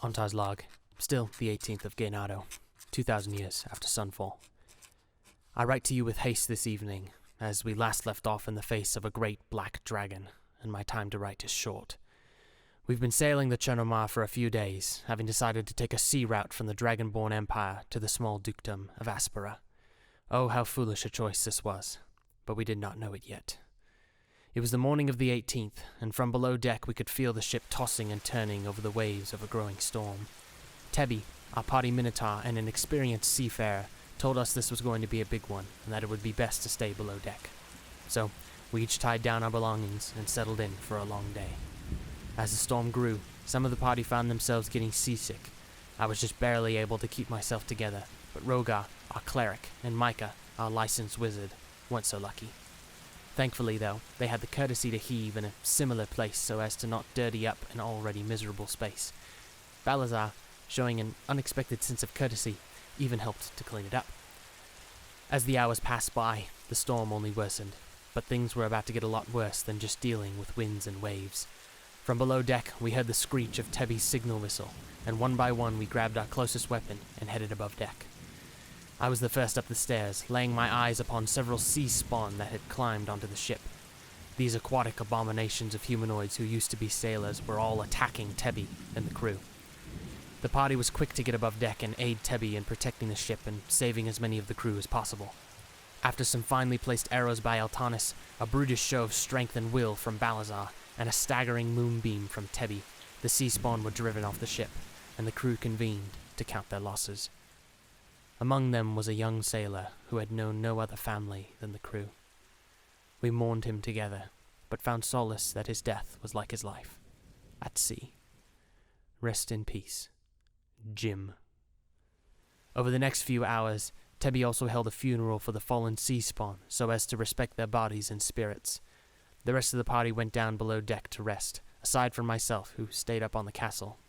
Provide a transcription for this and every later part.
Ontar's log, still the 18th of Gaynado, 2,000 years after sunfall. I write to you with haste this evening, as we last left off in the face of a great black dragon, and my time to write is short. We've been sailing the Chernomar for a few days, having decided to take a sea route from the dragonborn empire to the small dukedom of Aspera. Oh, how foolish a choice this was, but we did not know it yet. It was the morning of the 18th, and from below deck we could feel the ship tossing and turning over the waves of a growing storm. Tebby, our party minotaur and an experienced seafarer, told us this was going to be a big one, and that it would be best to stay below deck. So, we each tied down our belongings and settled in for a long day. As the storm grew, some of the party found themselves getting seasick. I was just barely able to keep myself together, but Rogar, our cleric, and Micah, our licensed wizard, weren't so lucky. Thankfully, though, they had the courtesy to heave in a similar place so as to not dirty up an already miserable space. Balazar, showing an unexpected sense of courtesy, even helped to clean it up. As the hours passed by, the storm only worsened, but things were about to get a lot worse than just dealing with winds and waves. From below deck, we heard the screech of Tebby's signal whistle, and one by one we grabbed our closest weapon and headed above deck. I was the first up the stairs, laying my eyes upon several sea spawn that had climbed onto the ship. These aquatic abominations of humanoids who used to be sailors were all attacking Tebby and the crew. The party was quick to get above deck and aid Tebby in protecting the ship and saving as many of the crew as possible. After some finely placed arrows by Altanis, a brutish show of strength and will from Balazar, and a staggering moonbeam from Tebby, the sea spawn were driven off the ship, and the crew convened to count their losses. Among them was a young sailor who had known no other family than the crew. We mourned him together, but found solace that his death was like his life, at sea. Rest in peace, Jim. Over the next few hours, Tebby also held a funeral for the fallen sea spawn so as to respect their bodies and spirits. The rest of the party went down below deck to rest, aside from myself, who stayed up on the castle.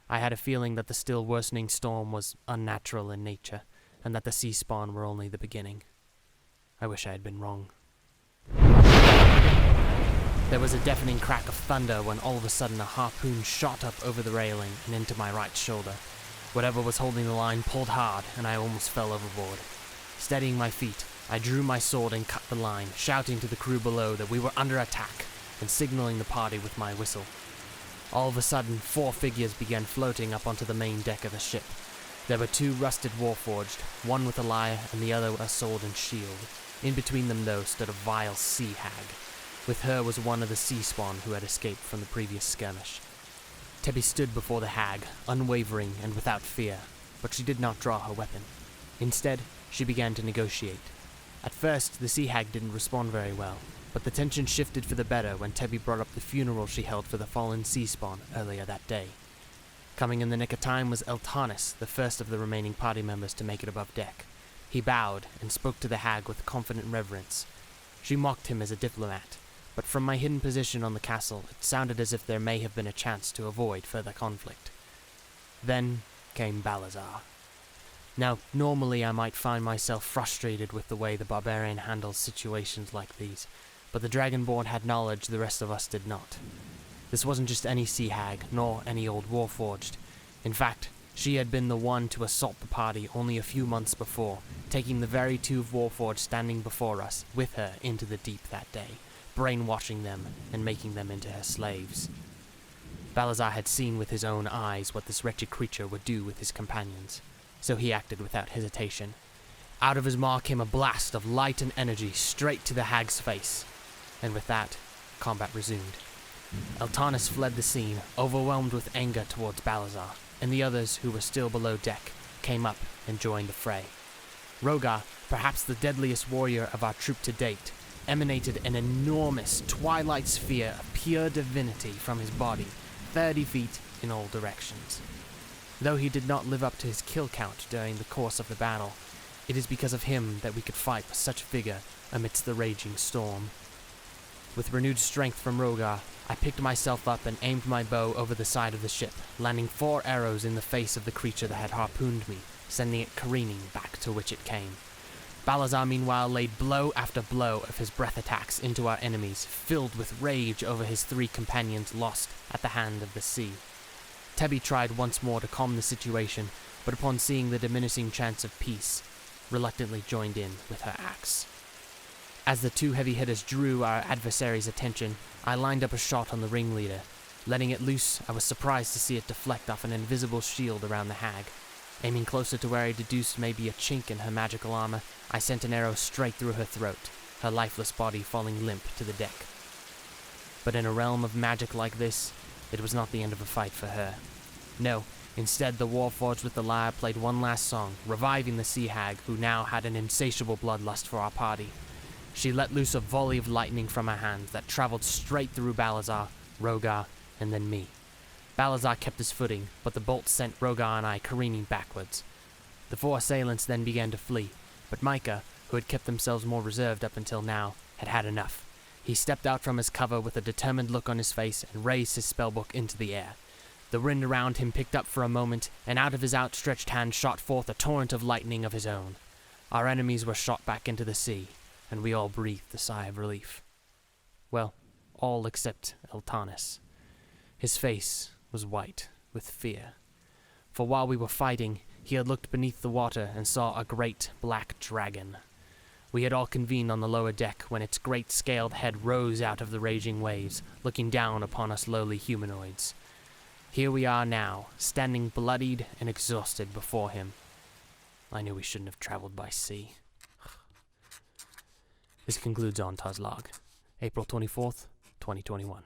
I had a feeling that the still worsening storm was unnatural in nature, and that the sea spawn were only the beginning. I wish I had been wrong. There was a deafening crack of thunder when all of a sudden a harpoon shot up over the railing and into my right shoulder. Whatever was holding the line pulled hard, and I almost fell overboard. Steadying my feet, I drew my sword and cut the line, shouting to the crew below that we were under attack, and signaling the party with my whistle. All of a sudden, 4 figures began floating up onto the main deck of the ship. There were 2 rusted warforged, one with a lyre and the other a sword and shield. In between them, though, stood a vile sea hag. With her was one of the sea spawn who had escaped from the previous skirmish. Tebby stood before the hag, unwavering and without fear, but she did not draw her weapon. Instead, she began to negotiate. At first, the sea hag didn't respond very well, but the tension shifted for the better when Tebby brought up the funeral she held for the fallen sea spawn earlier that day. Coming in the nick of time was Eltanis, the first of the remaining party members to make it above deck. He bowed and spoke to the hag with confident reverence. She mocked him as a diplomat, but from my hidden position on the castle, it sounded as if there may have been a chance to avoid further conflict. Then came Balazar. Now, normally I might find myself frustrated with the way the barbarian handles situations like these, but the Dragonborn had knowledge the rest of us did not. This wasn't just any sea hag, nor any old warforged. In fact, she had been the one to assault the party only a few months before, taking the very 2 warforged standing before us with her into the deep that day, brainwashing them and making them into her slaves. Balazar had seen with his own eyes what this wretched creature would do with his companions, so he acted without hesitation. Out of his maw came a blast of light and energy straight to the hag's face, and with that, combat resumed. Eltanis fled the scene, overwhelmed with anger towards Balazar, and the others who were still below deck came up and joined the fray. Rogar, perhaps the deadliest warrior of our troop to date, emanated an enormous twilight sphere of pure divinity from his body, 30 feet in all directions. Though he did not live up to his kill count during the course of the battle, it is because of him that we could fight with such vigor amidst the raging storm. With renewed strength from Rogar, I picked myself up and aimed my bow over the side of the ship, landing 4 arrows in the face of the creature that had harpooned me, sending it careening back to which it came. Balazar meanwhile laid blow after blow of his breath attacks into our enemies, filled with rage over his 3 companions lost at the hand of the sea. Tebby tried once more to calm the situation, but upon seeing the diminishing chance of peace, reluctantly joined in with her axe. As the two heavy hitters drew our adversary's attention, I lined up a shot on the ringleader. Letting it loose, I was surprised to see it deflect off an invisible shield around the hag. Aiming closer to where I deduced maybe a chink in her magical armor, I sent an arrow straight through her throat, her lifeless body falling limp to the deck. But in a realm of magic like this, it was not the end of a fight for her. No, instead the warforged with the lyre played one last song, reviving the sea hag, who now had an insatiable bloodlust for our party. She let loose a volley of lightning from her hands that traveled straight through Balazar, Rogar, and then me. Balazar kept his footing, but the bolt sent Rogar and I careening backwards. The four assailants then began to flee, but Micah, who had kept themselves more reserved up until now, had had enough. He stepped out from his cover with a determined look on his face and raised his spellbook into the air. The wind around him picked up for a moment, and out of his outstretched hand shot forth a torrent of lightning of his own. Our enemies were shot back into the sea, and we all breathed a sigh of relief. Well, all except Eltanis. His face was white with fear, for while we were fighting, he had looked beneath the water and saw a great black dragon. We had all convened on the lower deck when its great scaled head rose out of the raging waves, looking down upon us lowly humanoids. Here we are now, standing bloodied and exhausted before him. I knew we shouldn't have traveled by sea. This concludes Ontar's log, April 24th, 2021.